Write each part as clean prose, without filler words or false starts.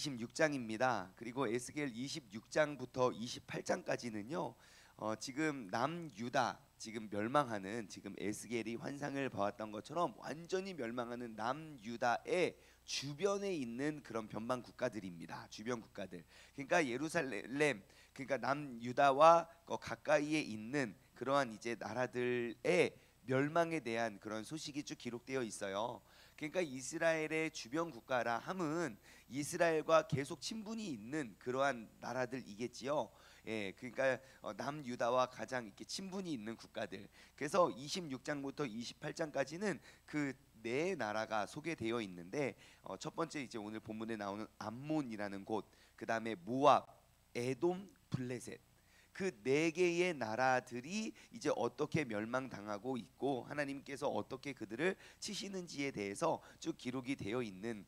26장입니다. 그리고 에스겔 26장부터 28장까지는요. 지금 남유다 지금 멸망하는 지금 에스겔이 환상을 봐왔던 것처럼 완전히 멸망하는 남유다의 주변에 있는 그런 변방 국가들입니다. 주변 국가들. 그러니까 예루살렘, 그러니까 남유다와 가까이에 있는 그러한 이제 나라들의 멸망에 대한 그런 소식이 쭉 기록되어 있어요. 그러니까 이스라엘의 주변 국가라 함은 이스라엘과 계속 친분이 있는 그러한 나라들이겠지요. 예, 그러니까 남유다와 가장 이렇게 친분이 있는 국가들. 그래서 26장부터 28장까지는 그 네 나라가 소개되어 있는데 첫 번째 이제 오늘 본문에 나오는 암몬이라는 곳, 그 다음에 모압, 에돔, 블레셋. 그 네 개의 나라들이 이제 어떻게 멸망당하고 있고 하나님께서 어떻게 그들을 치시는지에 대해서 쭉 기록이 되어 있는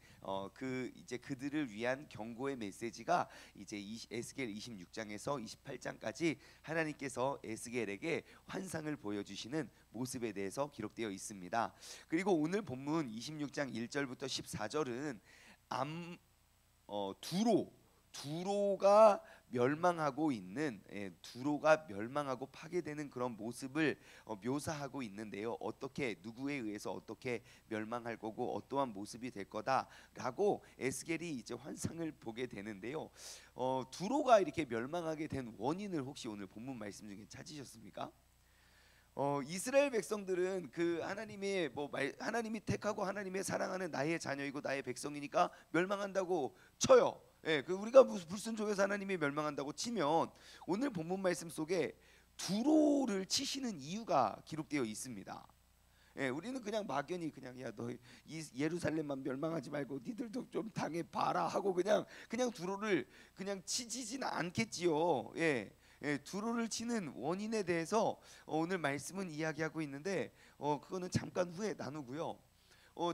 그 이제 그들을 위한 경고의 메시지가 이제 에스겔 26장에서 28장까지 하나님께서 에스겔에게 환상을 보여주시는 모습에 대해서 기록되어 있습니다. 그리고 오늘 본문 26장 1절부터 14절은 두로가 멸망하고 있는 두로가 멸망하고 파괴되는 그런 모습을 묘사하고 있는데요. 어떻게 누구에 의해서 어떻게 멸망할 거고 어떠한 모습이 될 거다라고 에스겔이 이제 환상을 보게 되는데요. 두로가 이렇게 멸망하게 된 원인을 혹시 오늘 본문 말씀 중에 찾으셨습니까? 이스라엘 백성들은 그 하나님의 하나님이 택하고 하나님의 사랑하는 나의 자녀이고 나의 백성이니까 멸망한다고 쳐요. 예, 그 우리가 불순종해서 하나님이 멸망한다고 치면 오늘 본문 말씀 속에 두로를 치시는 이유가 기록되어 있습니다. 예, 우리는 그냥 막연히 그냥 야 너 예루살렘만 멸망하지 말고 니들도 좀 당해 봐라 하고 그냥 두로를 그냥 치지는 않겠지요. 예. 예, 두로를 치는 원인에 대해서 오늘 말씀은 이야기하고 있는데 그거는 잠깐 후에 나누고요.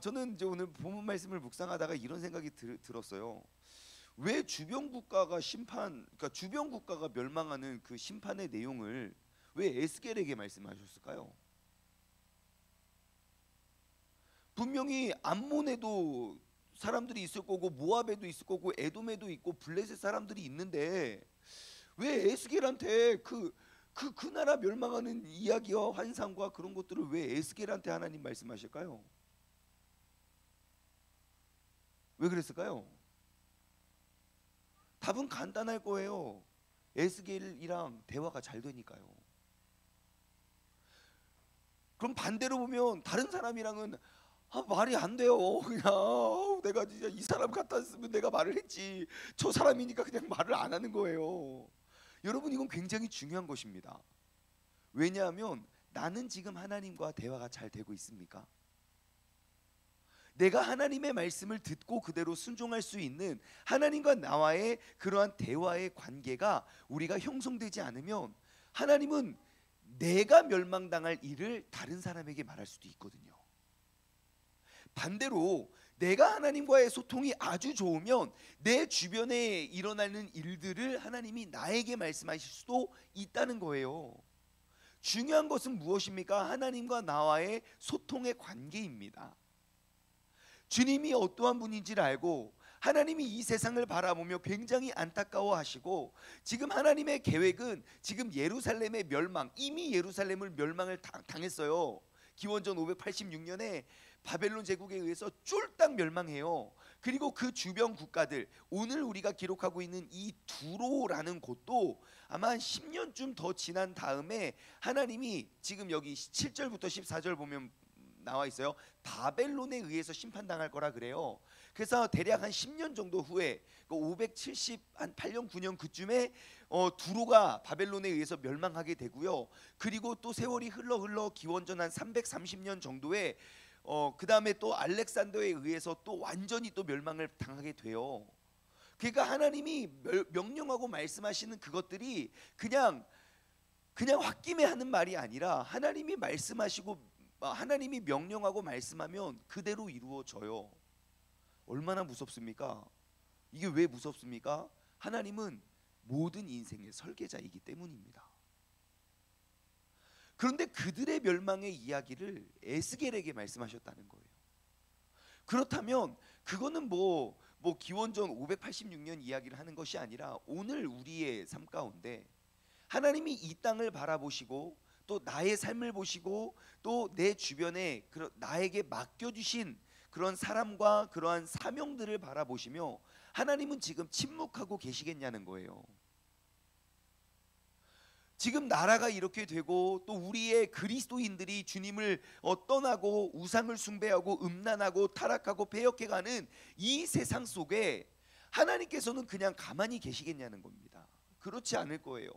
저는 이제 오늘 본문 말씀을 묵상하다가 이런 생각이 들었어요. 왜 주변 국가가 그러니까 주변 국가가 멸망하는 그 심판의 내용을 왜 에스겔에게 말씀하셨을까요? 분명히 암몬에도 사람들이 있을 거고 모압에도 있을 거고 에돔에도 있고 블레셋 사람들이 있는데 왜 에스겔한테 그 나라 멸망하는 이야기와 환상과 그런 것들을 왜 에스겔한테 하나님 말씀하실까요? 왜 그랬을까요? 답은 간단할 거예요. 에스겔이랑 대화가 잘 되니까요. 그럼 반대로 보면 다른 사람이랑은 말이 안 돼요. 그냥 내가 진짜 이 사람 같았으면 내가 말을 했지. 저 사람이니까 그냥 말을 안 하는 거예요. 여러분 이건 굉장히 중요한 것입니다. 왜냐하면 나는 지금 하나님과 대화가 잘 되고 있습니까? 내가 하나님의 말씀을 듣고 그대로 순종할 수 있는 하나님과 나와의 그러한 대화의 관계가 우리가 형성되지 않으면 하나님은 내가 멸망당할 일을 다른 사람에게 말할 수도 있거든요. 반대로 내가 하나님과의 소통이 아주 좋으면 내 주변에 일어나는 일들을 하나님이 나에게 말씀하실 수도 있다는 거예요. 중요한 것은 무엇입니까? 하나님과 나와의 소통의 관계입니다. 주님이 어떠한 분인지를 알고 하나님이 이 세상을 바라보며 굉장히 안타까워하시고 지금 하나님의 계획은 지금 예루살렘의 멸망, 이미 예루살렘을 멸망을 당했어요. 기원전 586년에 바벨론 제국에 의해서 쫄딱 멸망해요. 그리고 그 주변 국가들, 오늘 우리가 기록하고 있는 이 두로라는 곳도 아마 한 10년쯤 더 지난 다음에 하나님이 지금 여기 7절부터 14절 보면 나와 있어요. 바벨론에 의해서 심판당할 거라 그래요. 그래서 대략 한 10년 정도 후에 578년 9년 그쯤에 두로가 바벨론에 의해서 멸망하게 되고요. 그리고 또 세월이 흘러 기원전 한 330년 정도에 그 다음에 또 알렉산더에 의해서 또 완전히 또 멸망을 당하게 돼요. 그러니까 하나님이 명령하고 말씀하시는 그것들이 그냥 홧김에 하는 말이 아니라 하나님이 말씀하시고 하나님이 명령하고 말씀하면 그대로 이루어져요. 얼마나 무섭습니까? 이게 왜 무섭습니까? 하나님은 모든 인생의 설계자이기 때문입니다. 그런데 그들의 멸망의 이야기를 에스겔에게 말씀하셨다는 거예요. 그렇다면 그거는 뭐 기원전 586년 이야기를 하는 것이 아니라 오늘 우리의 삶 가운데 하나님이 이 땅을 바라보시고 또 나의 삶을 보시고 또 내 주변에 나에게 맡겨주신 그런 사람과 그러한 사명들을 바라보시며 하나님은 지금 침묵하고 계시겠냐는 거예요. 지금 나라가 이렇게 되고 또 우리의 그리스도인들이 주님을 떠나고 우상을 숭배하고 음란하고 타락하고 배역해가는 이 세상 속에 하나님께서는 그냥 가만히 계시겠냐는 겁니다. 그렇지 않을 거예요.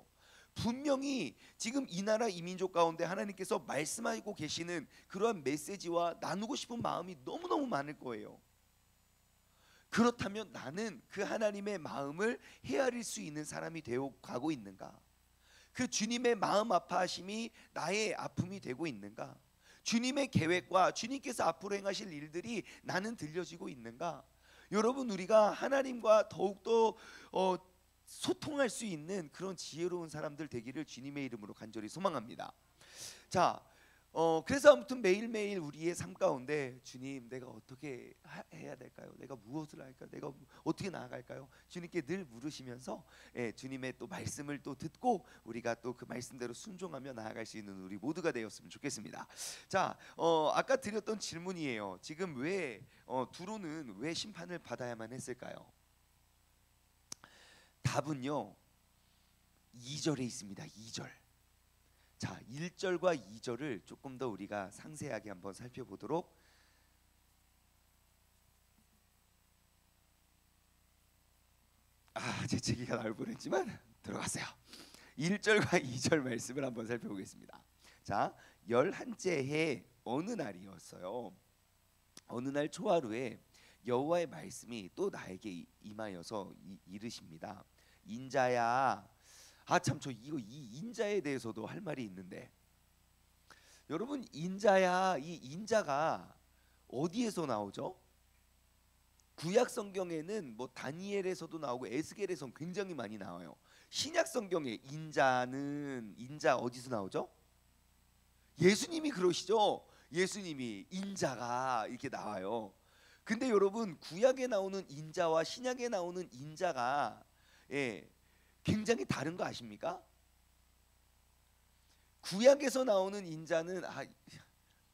분명히 지금 이 나라 이 민족 가운데 하나님께서 말씀하고 계시는 그러한 메시지와 나누고 싶은 마음이 너무너무 많을 거예요. 그렇다면 나는 그 하나님의 마음을 헤아릴 수 있는 사람이 되어 가고 있는가? 그 주님의 마음 아파하심이 나의 아픔이 되고 있는가? 주님의 계획과 주님께서 앞으로 행하실 일들이 나는 들려지고 있는가? 여러분, 우리가 하나님과 더욱더 소통할 수 있는 그런 지혜로운 사람들 되기를 주님의 이름으로 간절히 소망합니다. 자, 그래서 아무튼 매일매일 우리의 삶 가운데 주님, 내가 어떻게 해야 될까요? 내가 무엇을 할까요? 내가 어떻게 나아갈까요? 주님께 늘 물으시면서 주님의 또 말씀을 또 듣고 우리가 또 그 말씀대로 순종하며 나아갈 수 있는 우리 모두가 되었으면 좋겠습니다. 자, 아까 드렸던 질문이에요. 지금 왜 두로는 왜 심판을 받아야만 했을까요? 답은요 2절에 있습니다. 2절. 자, 1절과 2절을 조금 더 우리가 상세하게 한번 살펴보도록. 재채기가 나올 뻔했지만 들어갔어요. 1절과 2절 말씀을 한번 살펴보겠습니다. 자, 11째 해 어느 날이었어요. 어느 날 초하루에 여호와의 말씀이 또 나에게 임하여서 이르십니다. 인자야. 참, 저 이 인자에 대해서도 할 말이 있는데, 여러분, 인자야, 이 인자가 어디에서 나오죠? 구약 성경에는 뭐 다니엘에서도 나오고 에스겔에서 굉장히 많이 나와요. 신약 성경에 인자 어디서 나오죠? 예수님이 그러시죠. 예수님이 인자가 이렇게 나와요. 근데 여러분, 구약에 나오는 인자와 신약에 나오는 인자가 굉장히 다른 거 아십니까? 구약에서 나오는 인자는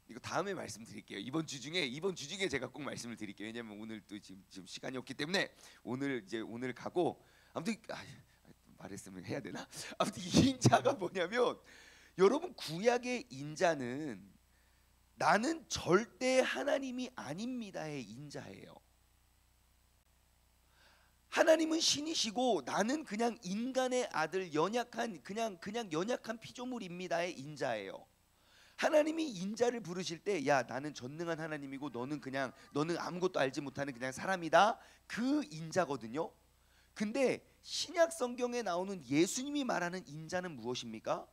이거 다음에 말씀드릴게요. 이번 주 중에 제가 꼭 말씀을 드릴게요. 왜냐면 오늘 또 지금 시간이 없기 때문에 오늘 가고, 아무튼 말했으면 해야 되나? 아무튼 이 인자가 뭐냐면, 여러분, 구약의 인자는 나는 절대 하나님이 아닙니다의 인자예요. 하나님은 신이시고 나는 그냥 인간의 아들, 연약한 그냥 연약한 피조물입니다의 인자예요. 하나님이 인자를 부르실 때, 야, 나는 전능한 하나님이고 너는 아무것도 알지 못하는 그냥 사람이다, 그 인자거든요. 근데 신약 성경에 나오는 예수님이 말하는 인자는 무엇입니까?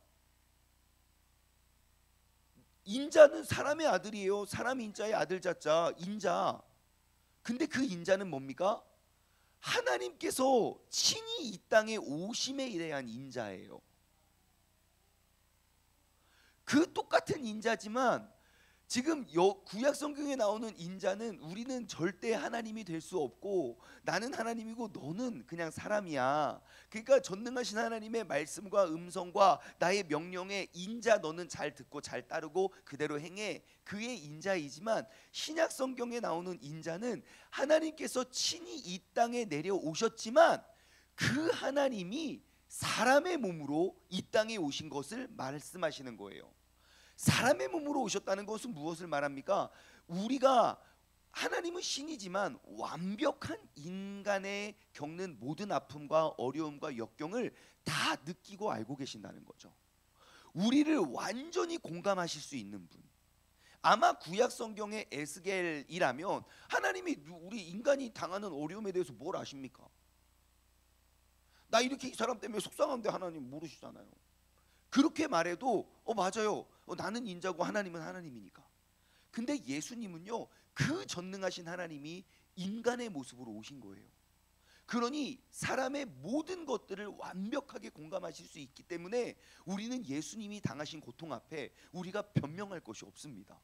인자는 사람의 아들이에요. 사람 인자의 아들 자자 인자. 근데 그 인자는 뭡니까? 하나님께서 친히 이 땅에 오심에 대한 인자예요. 그 똑같은 인자지만 지금 구약 성경에 나오는 인자는 우리는 절대 하나님이 될 수 없고 나는 하나님이고 너는 그냥 사람이야. 그러니까 전능하신 하나님의 말씀과 음성과 나의 명령에 인자 너는 잘 듣고 잘 따르고 그대로 행해, 그의 인자이지만 신약 성경에 나오는 인자는 하나님께서 친히 이 땅에 내려오셨지만 그 하나님이 사람의 몸으로 이 땅에 오신 것을 말씀하시는 거예요. 사람의 몸으로 오셨다는 것은 무엇을 말합니까? 우리가 하나님은 신이지만 완벽한 인간의 겪는 모든 아픔과 어려움과 역경을 다 느끼고 알고 계신다는 거죠. 우리를 완전히 공감하실 수 있는 분. 아마 구약 성경의 에스겔이라면 하나님이 우리 인간이 당하는 어려움에 대해서 뭘 아십니까? 나 이렇게 이 사람 때문에 속상한데 하나님 모르시잖아요. 그렇게 말해도 맞아요. 나는 인자고 하나님은 하나님이니까. 근데 예수님은요, 그 전능하신 하나님이 인간의 모습으로 오신 거예요. 그러니 사람의 모든 것들을 완벽하게 공감하실 수 있기 때문에 우리는 예수님이 당하신 고통 앞에 우리가 변명할 것이 없습니다.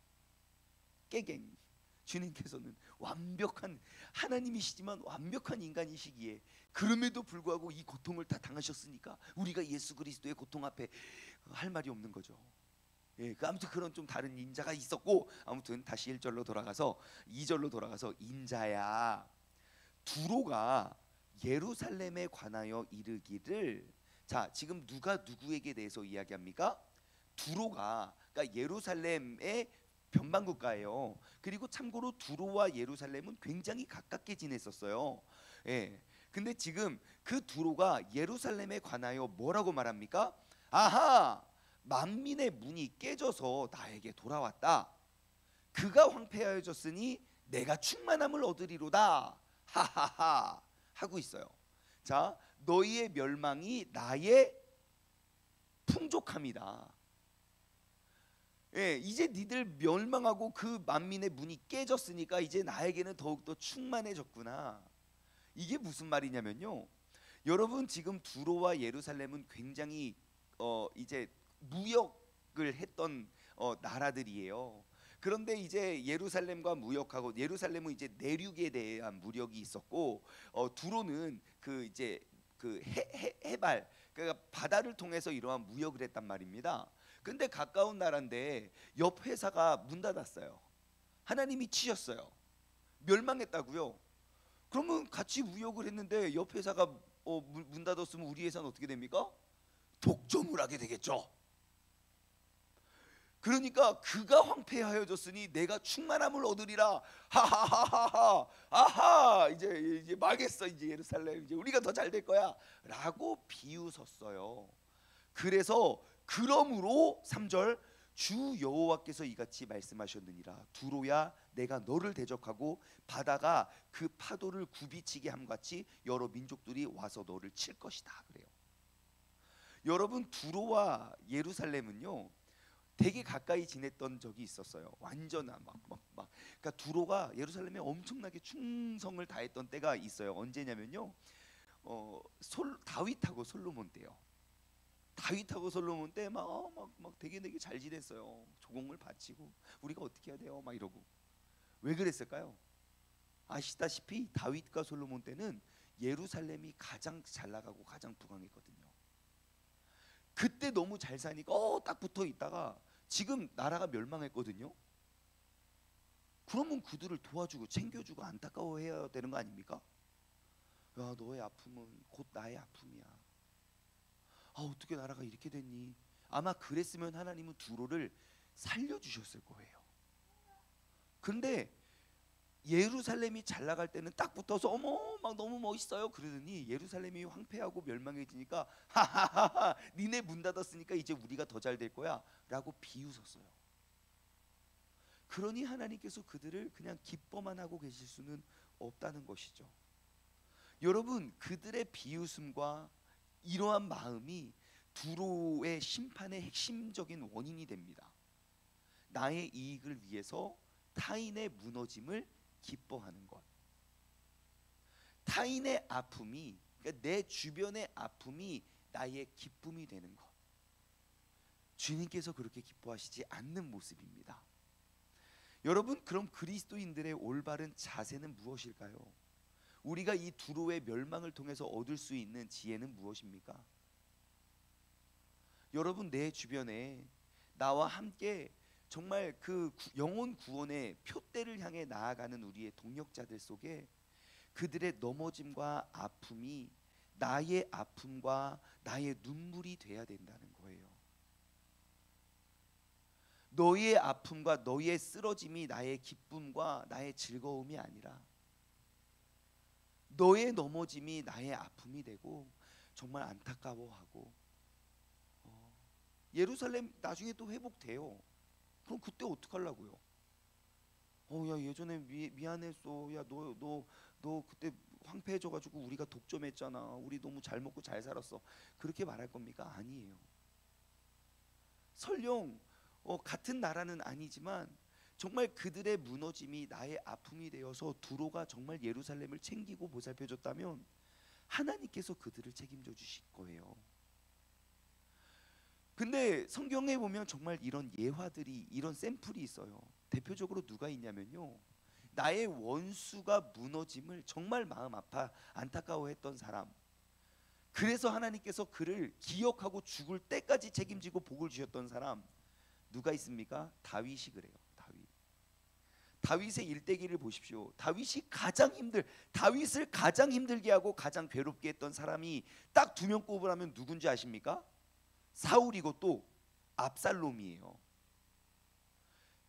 깨갱. 주님께서는 완벽한 하나님이시지만 완벽한 인간이시기에 그럼에도 불구하고 이 고통을 다 당하셨으니까 우리가 예수 그리스도의 고통 앞에 할 말이 없는 거죠. 예, 아무튼 그런 좀 다른 인자가 있었고, 아무튼 다시 1절로 돌아가서 2절로 돌아가서 인자야 두로가 예루살렘에 관하여 이르기를. 자, 지금 누가 누구에게 대해서 이야기합니까? 두로가, 그러니까 예루살렘의 변방국가예요. 그리고 참고로 두로와 예루살렘은 굉장히 가깝게 지냈었어요. 예. 근데 지금 그 두로가 예루살렘에 관하여 뭐라고 말합니까? 아하, 만민의 문이 깨져서 나에게 돌아왔다. 그가 황폐하여졌으니 내가 충만함을 얻으리로다. 하하하 하고 있어요. 자, 너희의 멸망이 나의 풍족함이다. 예, 이제 니들 멸망하고 그 만민의 문이 깨졌으니까 이제 나에게는 더욱더 충만해졌구나. 이게 무슨 말이냐면요, 여러분 지금 두로와 예루살렘은 굉장히 이제 무역을 했던 나라들이에요. 그런데 이제 예루살렘과 무역하고, 예루살렘은 이제 내륙에 대한 무역이 있었고, 두로는 그 이제 그 해발, 그러니까 바다를 통해서 이러한 무역을 했단 말입니다. 근데 가까운 나라인데 옆 회사가 문 닫았어요. 하나님이 치셨어요. 멸망했다고요. 그러면 같이 무역을 했는데 옆 회사가 문 닫았으면 우리 회사는 어떻게 됩니까? 독점을 하게 되겠죠. 그러니까 그가 황폐하여졌으니 내가 충만함을 얻으리라. 하하하하하. 아하, 이제 망했어. 이제 예루살렘, 이제 우리가 더 잘 될 거야라고 비웃었어요. 그래서 그러므로 3절, 주 여호와께서 이같이 말씀하셨느니라. 두로야, 내가 너를 대적하고 바다가 그 파도를 굽이치게 함같이 여러 민족들이 와서 너를 칠 것이다. 그래요. 여러분, 두로와 예루살렘은요 되게 가까이 지냈던 적이 있었어요. 완전한 그러니까 두로가 예루살렘에 엄청나게 충성을 다했던 때가 있어요. 언제냐면요, 다윗하고 솔로몬 때요. 다윗하고 솔로몬 때 막 되게 잘 지냈어요. 조공을 바치고 우리가 어떻게 해야 돼요? 막 이러고. 왜 그랬을까요? 아시다시피 다윗과 솔로몬 때는 예루살렘이 가장 잘 나가고 가장 부강했거든요. 그때 너무 잘 사니까 딱 붙어 있다가 지금 나라가 멸망했거든요. 그러면 그들을 도와주고 챙겨주고 안타까워해야 되는 거 아닙니까? 야, 너의 아픔은 곧 나의 아픔이야. 어떻게 나라가 이렇게 됐니? 아마 그랬으면 하나님은 두로를 살려주셨을 거예요. 그런데 예루살렘이 잘 나갈 때는 딱 붙어서 어머 막 너무 멋있어요 그러더니 예루살렘이 황폐하고 멸망해지니까 하하하하, 니네 문 닫았으니까 이제 우리가 더 잘 될 거야 라고 비웃었어요. 그러니 하나님께서 그들을 그냥 기뻐만 하고 계실 수는 없다는 것이죠. 여러분, 그들의 비웃음과 이러한 마음이 두로의 심판의 핵심적인 원인이 됩니다. 나의 이익을 위해서 타인의 무너짐을 기뻐하는 것, 타인의 아픔이, 그러니까 내 주변의 아픔이 나의 기쁨이 되는 것, 주님께서 그렇게 기뻐하시지 않는 모습입니다. 여러분, 그럼 그리스도인들의 올바른 자세는 무엇일까요? 우리가 이 두로의 멸망을 통해서 얻을 수 있는 지혜는 무엇입니까? 여러분, 내 주변에 나와 함께 정말 그 영혼 구원의 표대를 향해 나아가는 우리의 동역자들 속에 그들의 넘어짐과 아픔이 나의 아픔과 나의 눈물이 돼야 된다는 거예요. 너희의 아픔과 너희의 쓰러짐이 나의 기쁨과 나의 즐거움이 아니라 너의 넘어짐이 나의 아픔이 되고 정말 안타까워하고, 예루살렘 나중에 또 회복돼요. 그럼 그때 어떡하려고요? 야, 예전에 미안했어. 야, 너 그때 황폐해져가지고 우리가 독점했잖아. 우리 너무 잘 먹고 잘 살았어. 그렇게 말할 겁니까? 아니에요. 설령 같은 나라는 아니지만 정말 그들의 무너짐이 나의 아픔이 되어서 두로가 정말 예루살렘을 챙기고 보살펴줬다면 하나님께서 그들을 책임져 주실 거예요. 근데 성경에 보면 정말 이런 예화들이, 이런 샘플이 있어요. 대표적으로 누가 있냐면요, 나의 원수가 무너짐을 정말 마음 아파 안타까워했던 사람. 그래서 하나님께서 그를 기억하고 죽을 때까지 책임지고 복을 주셨던 사람 누가 있습니까? 다윗이 그래요. 다윗의 일대기를 보십시오. 다윗을 가장 힘들게 하고 가장 괴롭게 했던 사람이 딱 두 명 꼽으라면 누군지 아십니까? 사울이고 또 압살롬이에요.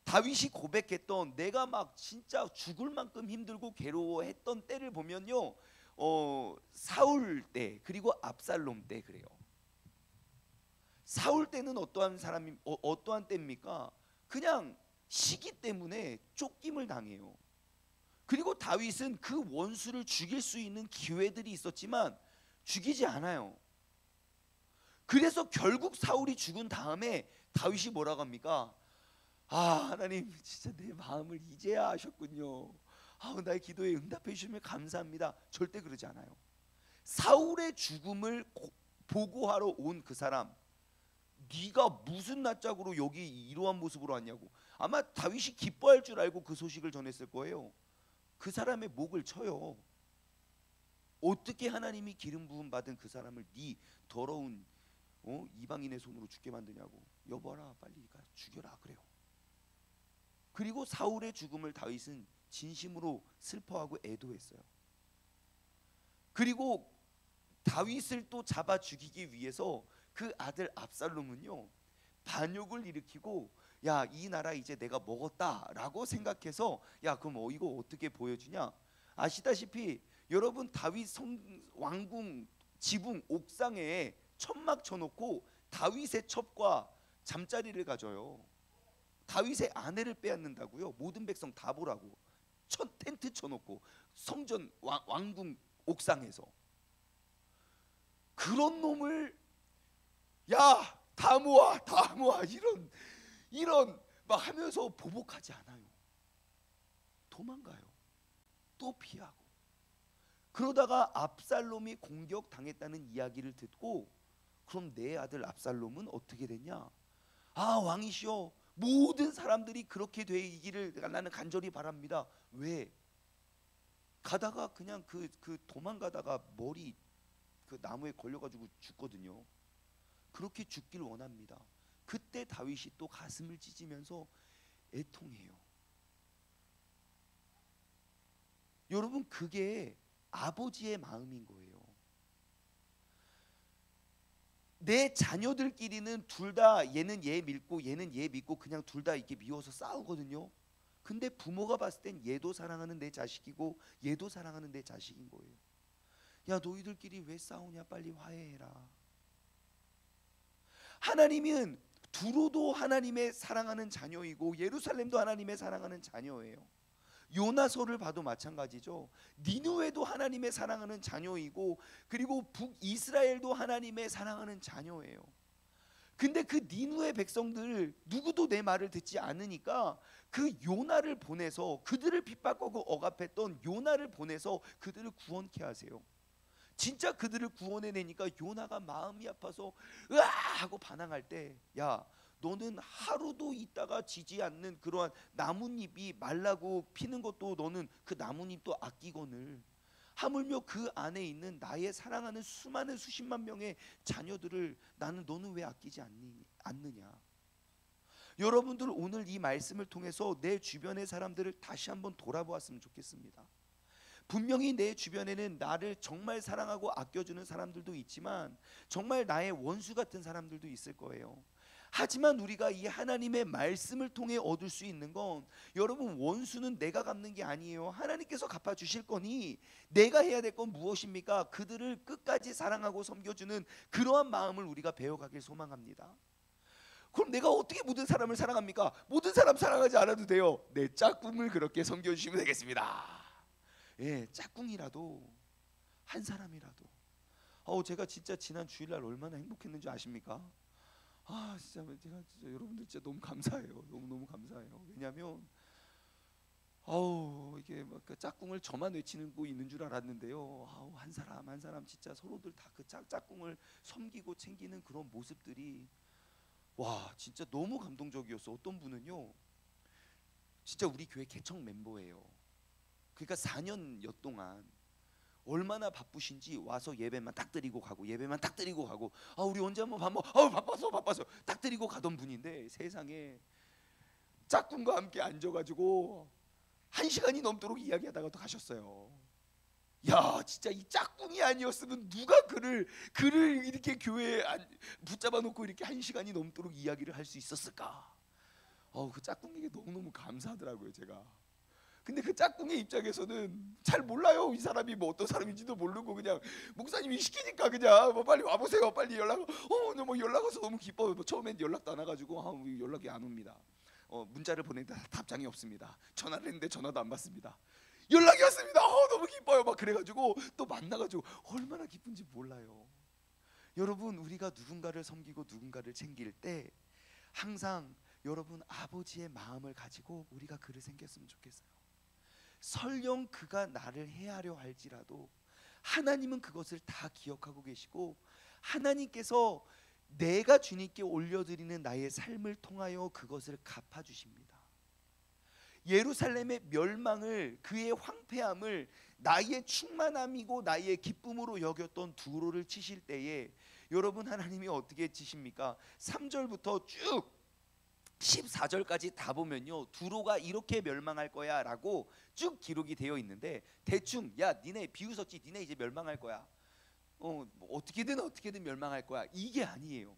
다윗이 고백했던 내가 막 진짜 죽을 만큼 힘들고 괴로워했던 때를 보면요, 사울 때 그리고 압살롬 때 그래요. 사울 때는 어떠한 때입니까? 그냥 시기 때문에 쫓김을 당해요. 그리고 다윗은 그 원수를 죽일 수 있는 기회들이 있었지만 죽이지 않아요. 그래서 결국 사울이 죽은 다음에 다윗이 뭐라고 합니까? 하나님 진짜 내 마음을 이제야 아셨군요. 나의 기도에 응답해 주시면 감사합니다. 절대 그러지 않아요. 사울의 죽음을 보고하러 온 그 사람, 네가 무슨 낯짝으로 여기 이러한 모습으로 왔냐고. 아마 다윗이 기뻐할 줄 알고 그 소식을 전했을 거예요. 그 사람의 목을 쳐요. 어떻게 하나님이 기름 부음 받은 그 사람을 네 더러운 이방인의 손으로 죽게 만드냐고. 여보라 빨리 가 죽여라 그래요. 그리고 사울의 죽음을 다윗은 진심으로 슬퍼하고 애도했어요. 그리고 다윗을 또 잡아 죽이기 위해서 그 아들 압살롬은요, 반역을 일으키고 야, 이 나라 이제 내가 먹었다라고 생각해서 야, 그럼 이거 어떻게 보여주냐? 아시다시피 여러분, 다윗 왕궁 지붕 옥상에 천막 쳐놓고 다윗의 첩과 잠자리를 가져요. 다윗의 아내를 빼앗는다고요. 모든 백성 다 보라고 텐트 쳐놓고 성전 왕궁 옥상에서. 그런 놈을 야, 다 모아 이런 막 하면서 보복하지 않아요. 도망가요. 또 피하고. 그러다가 압살롬이 공격당했다는 이야기를 듣고 그럼 내 아들 압살롬은 어떻게 됐냐? 왕이시여, 모든 사람들이 그렇게 되기를 나는 간절히 바랍니다. 왜? 가다가 그냥 그 도망가다가 머리 그 나무에 걸려가지고 죽거든요. 그렇게 죽길 원합니다. 그때 다윗이 또 가슴을 찢으면서 애통해요. 여러분, 그게 아버지의 마음인 거예요. 내 자녀들끼리는 둘 다 얘는 얘 믿고 얘는 얘 믿고 그냥 둘 다 이렇게 미워서 싸우거든요. 근데 부모가 봤을 땐 얘도 사랑하는 내 자식이고 얘도 사랑하는 내 자식인 거예요. 야, 너희들끼리 왜 싸우냐? 빨리 화해해라. 하나님은 두로도 하나님의 사랑하는 자녀이고 예루살렘도 하나님의 사랑하는 자녀예요. 요나서를 봐도 마찬가지죠. 니느웨도 하나님의 사랑하는 자녀이고 그리고 북이스라엘도 하나님의 사랑하는 자녀예요. 근데 그 니느웨 백성들 누구도 내 말을 듣지 않으니까 그 요나를 보내서, 그들을 핍박하고 억압했던 요나를 보내서 그들을 구원케 하세요. 진짜 그들을 구원해내니까 요나가 마음이 아파서 으아 하고 반항할 때, 야, 너는 하루도 있다가 지지 않는 그러한 나뭇잎이 말라고 피는 것도 너는 그 나뭇잎도 아끼거늘 하물며 그 안에 있는 나의 사랑하는 수많은 수십만 명의 자녀들을 너는 왜 아끼지 않느냐? 여러분들, 오늘 이 말씀을 통해서 내 주변의 사람들을 다시 한번 돌아보았으면 좋겠습니다. 분명히 내 주변에는 나를 정말 사랑하고 아껴주는 사람들도 있지만 정말 나의 원수 같은 사람들도 있을 거예요. 하지만 우리가 이 하나님의 말씀을 통해 얻을 수 있는 건, 여러분, 원수는 내가 갚는 게 아니에요. 하나님께서 갚아주실 거니 내가 해야 될 건 무엇입니까? 그들을 끝까지 사랑하고 섬겨주는 그러한 마음을 우리가 배워가길 소망합니다. 그럼 내가 어떻게 모든 사람을 사랑합니까? 모든 사람 사랑하지 않아도 돼요. 내 짝꿍을 그렇게 섬겨주시면 되겠습니다. 예, 짝꿍이라도 한 사람이라도. 제가 진짜 지난 주일날 얼마나 행복했는지 아십니까? 진짜 제가 진짜 여러분들 진짜 너무 감사해요. 너무 감사해요. 왜냐하면 이게 막 그 짝꿍을 저만 외치고 있는 줄 알았는데요. 한 사람 한 사람 진짜 서로들 다 그 짝꿍을 섬기고 챙기는 그런 모습들이 진짜 너무 감동적이었어. 어떤 분은요, 진짜 우리 교회 개척 멤버예요. 그러니까 4년여 동안 얼마나 바쁘신지 와서 예배만 딱 드리고 가고 예배만 딱 드리고 가고 우리 언제 한번 밥 먹어? 바빠서 딱 드리고 가던 분인데 세상에 짝꿍과 함께 앉아가지고 1시간이 넘도록 이야기하다가 또 가셨어요. 야, 진짜 이 짝꿍이 아니었으면 누가 그를 이렇게 교회에 붙잡아 놓고 이렇게 1시간이 넘도록 이야기를 할 수 있었을까? 그 짝꿍에게 너무너무 감사하더라고요, 제가. 근데 그 짝꿍의 입장에서는 잘 몰라요. 이 사람이 뭐 어떤 사람인지도 모르고 그냥 목사님이 시키니까 그냥 뭐 빨리 와보세요, 빨리 연락. 뭐 연락 와서 너무 기뻐요. 뭐 처음엔 연락도 안 와가지고 연락이 안 옵니다. 문자를 보내는데 답장이 없습니다. 전화를 했는데 전화도 안 받습니다. 연락이 왔습니다. 너무 기뻐요. 막 그래가지고 또 만나가지고 얼마나 기쁜지 몰라요. 여러분, 우리가 누군가를 섬기고 누군가를 챙길 때 항상 여러분 아버지의 마음을 가지고 우리가 그를 섬겼으면 좋겠어요. 설령 그가 나를 해하려 할지라도 하나님은 그것을 다 기억하고 계시고 하나님께서 내가 주님께 올려드리는 나의 삶을 통하여 그것을 갚아주십니다. 예루살렘의 멸망을, 그의 황폐함을 나의 충만함이고 나의 기쁨으로 여겼던 두로를 치실 때에 여러분 하나님이 어떻게 치십니까? 3절부터 쭉 14절까지 다 보면요, 두로가 이렇게 멸망할 거야 라고 쭉 기록이 되어 있는데 대충 야 니네 비웃었지, 니네 이제 멸망할 거야, 뭐 어떻게든 멸망할 거야, 이게 아니에요.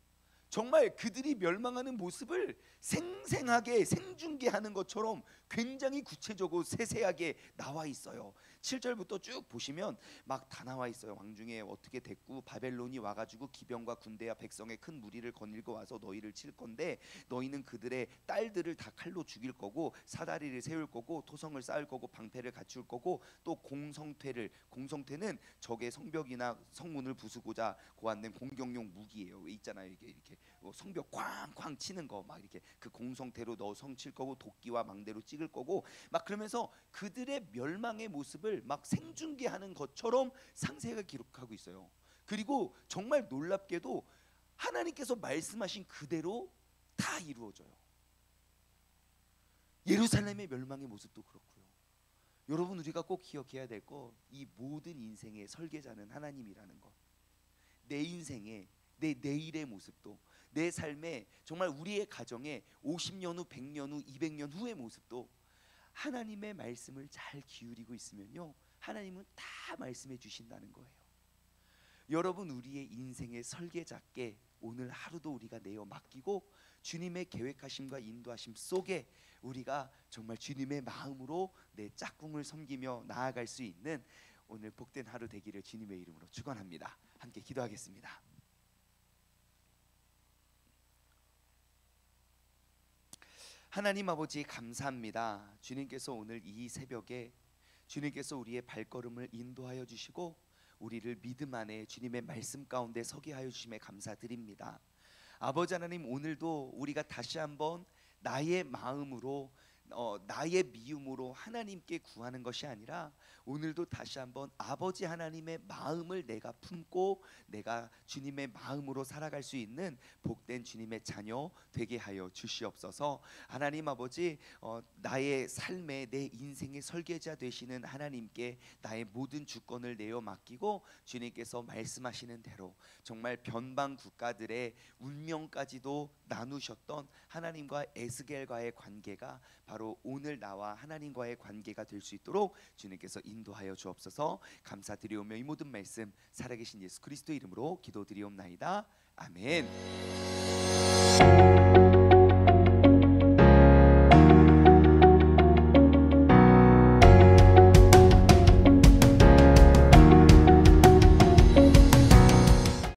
정말 그들이 멸망하는 모습을 생생하게 생중계하는 것처럼 굉장히 구체적으로 세세하게 나와 있어요. 7절부터 쭉 보시면 막 다 나와 있어요. 왕중에 어떻게 됐고 바벨론이 와가지고 기병과 군대와 백성의 큰 무리를 거닐고 와서 너희를 칠 건데 너희는 그들의 딸들을 다 칼로 죽일 거고 사다리를 세울 거고 토성을 쌓을 거고 방패를 갖출 거고 또 공성퇴는 적의 성벽이나 성문을 부수고자 고안된 공격용 무기예요. 있잖아요, 이렇게 성벽 쾅쾅 치는 거, 막 이렇게 그 공성태로 너 성칠 거고 도끼와 망대로 찍을 거고 막 그러면서 그들의 멸망의 모습을 막 생중계하는 것처럼 상세하게 기록하고 있어요. 그리고 정말 놀랍게도 하나님께서 말씀하신 그대로 다 이루어져요. 예루살렘의 멸망의 모습도 그렇고요. 여러분, 우리가 꼭 기억해야 될 거, 이 모든 인생의 설계자는 하나님이라는 것. 내 인생의 내 내일의 모습도, 내 삶에 정말 우리의 가정에 50년 후, 100년 후, 200년 후의 모습도 하나님의 말씀을 잘 기울이고 있으면요, 하나님은 다 말씀해 주신다는 거예요. 여러분, 우리의 인생의 설계자께 오늘 하루도 우리가 내어 맡기고 주님의 계획하심과 인도하심 속에 우리가 정말 주님의 마음으로 내 짝꿍을 섬기며 나아갈 수 있는 오늘 복된 하루 되기를 주님의 이름으로 축원합니다. 함께 기도하겠습니다. 하나님 아버지, 감사합니다. 주님께서 오늘 이 새벽에 주님께서 우리의 발걸음을 인도하여 주시고 우리를 믿음 안에 주님의 말씀 가운데 서게 하여 주심에 감사드립니다. 아버지 하나님, 오늘도 우리가 다시 한번 나의 마음으로 나의 미움으로 하나님께 구하는 것이 아니라 오늘도 다시 한번 아버지 하나님의 마음을 내가 품고 내가 주님의 마음으로 살아갈 수 있는 복된 주님의 자녀 되게 하여 주시옵소서. 하나님 아버지, 나의 삶에 내 인생의 설계자 되시는 하나님께 나의 모든 주권을 내어 맡기고 주님께서 말씀하시는 대로 정말 변방 국가들의 운명까지도 나누셨던 하나님과 에스겔과의 관계가 바로 오늘 나와 하나님과의 관계가 될 수 있도록 주님께서 인도하여 주옵소서. 감사드리오며 이 모든 말씀 살아계신 예수 그리스도의 이름으로 기도드리옵나이다. 아멘.